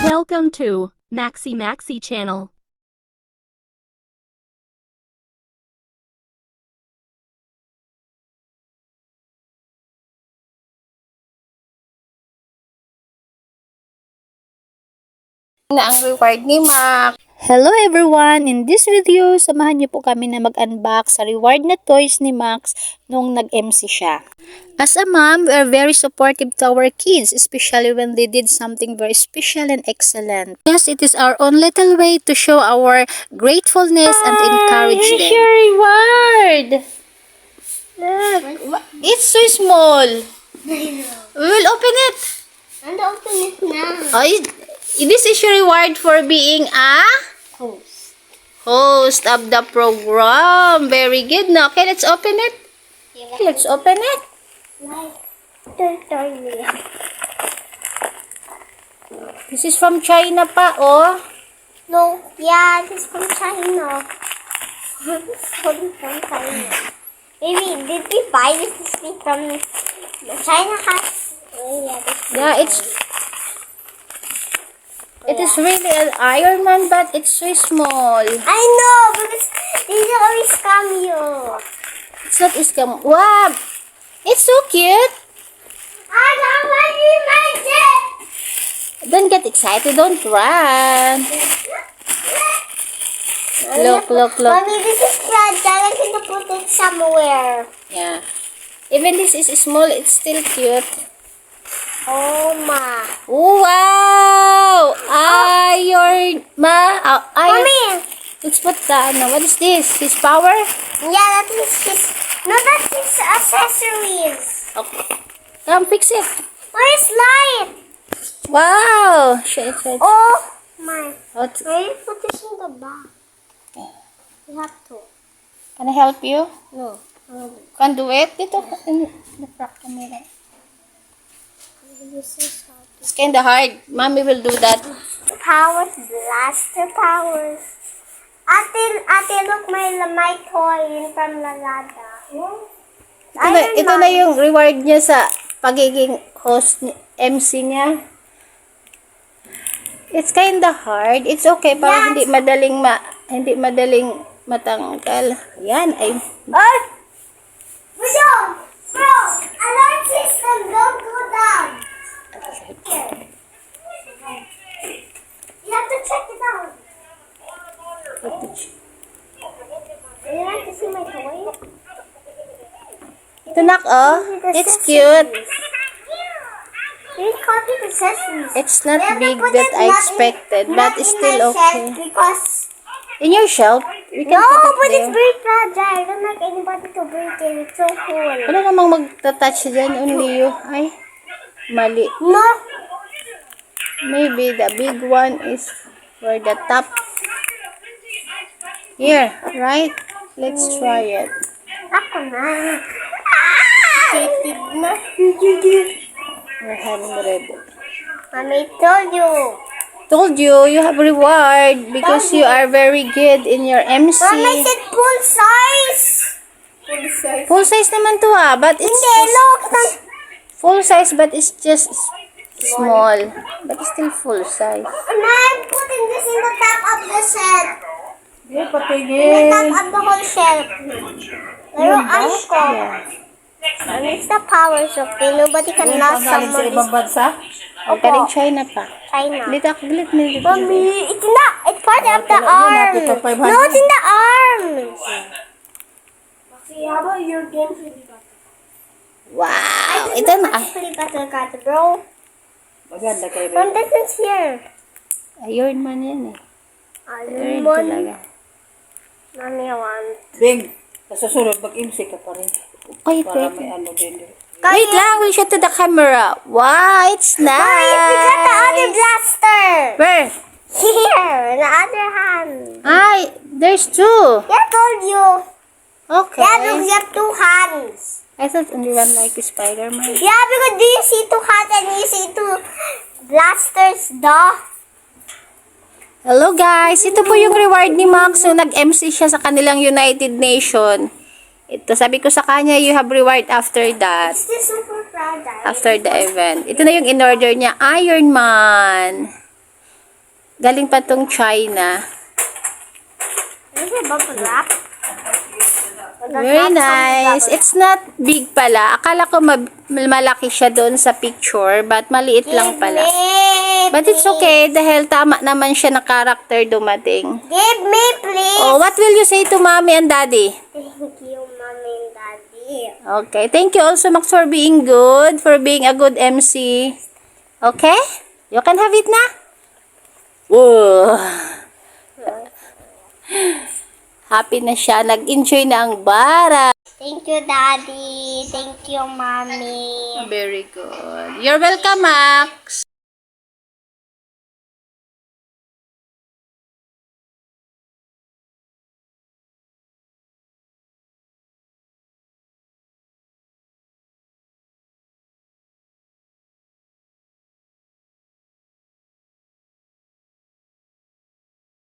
Welcome to Maxi channel. Na ang reward ni Mac. Hello everyone! In this video, samahan niyo po kami na mag-unbox sa reward na toys ni Max nung nag-MC siya. As a mom, we are very supportive to our kids, especially when they did something very special and excellent. Yes, it is our own little way to show our gratefulness and encourage them. Here's your reward! Look, it's so small. We will open it. And open it now. Oh, this is your reward for being a host of the program. Very good. Now, okay, let's open it. Let's open it. This is from China pa, oh. No, yeah, this is from China. From China. Maybe, did we buy this from China? Oh, yeah, Yeah, it is really an Iron Man, but it's so small. I know, because these always scam you. It's not scam. Wow, it's so cute. I got my magic. Don't get excited. Don't run. Look. Mommy, this is fragile. I can put it somewhere. Yeah. Even this is small, it's still cute. Oh, ma. Wow! Iron Man. Mommy. Let's put the, what is this? His power? Yeah, that is his. No, that's his accessories. Okay. Come fix it. Where's light? Wow! Shit. Oh, my. What? Why you put this in the bag? You have to. Can I help you? No. Can do it? Dito in the front camera. This is how to. It's kinda hard. Mommy will do that. Powers, blaster powers. Ate, look, my toy from Lazada. Ito na yung reward niya sa pagiging host, MC niya. It's kinda hard. It's okay para hindi madaling matanggal. Yan ay. Bro, alert system, don't go down. Here. You have to check it out. You like to see my toy? Ito nak, oh. It's cute. You copy the accessories. It's not big that I expected, but it's still okay. Because In your shelf, we can no, put but it it's there. very fragile. I don't like anybody to break it. It's so cool. Wala namang magta-touch dyan, only you. Ay, mali. No. Maybe the big one is for the top. Here, right? Let's try it. Ako na. Excited na. We're having the rebel. Mommy told you. Told you, you have reward because you are very good in your MC. Mama said full size. Full size naman to but it's Hindi, look. full size but it's just small. But it's still full size. I'm putting this in the top of the shelf. Yeah, In the top of the whole shelf. Pero ano ko? And it's the powers of it. Nobody can last somebody's Huwag ka rin China pa. China. Dito, galit mo dito. Mommy, it's not. It's part of the arm. No, it's in the arms. How about your game? Wow! Ito na. Ay, Actually, better cut, bro. Maganda kayo. From this is here. Iron Man yan eh. Iron Almond. talaga. Mommy, I want. Bing, sa susunod, mag-MC ka pa rin. Ay, Para wait. may ano din. Wait lang, we'll show to the camera. Wow, it's nice. Mommy, we got the other blaster. Where? Here, in the other hand. Ay, there's two. Yeah, I told you. Okay. Yeah, because you have two hands. I thought only one like Spider-Man. Yeah, because do you see two hands and you see two blasters, duh? Hello guys, ito po yung reward ni Max. So, nag-MC siya sa kanilang United Nation. Ito, sabi ko sa kanya, you have reward after that. It's still super fragile. After the event. Ito na yung in-order niya, Iron Man. Galing pa tong China. Is it bubble wrap? Very nice. It's not big pala. Akala ko malaki siya doon sa picture, but maliit lang pala. But it's okay dahil tama naman siya na character dumating. Give me, please. Oh, what will you say to mommy and daddy? Thank you, mommy and daddy. Okay, thank you also Max for being good, for being a good MC. Okay? You can have it na? Whoa. Happy na siya. Nag-enjoy na ang bara. Thank you, daddy. Thank you, mommy. Very good. You're welcome, Max.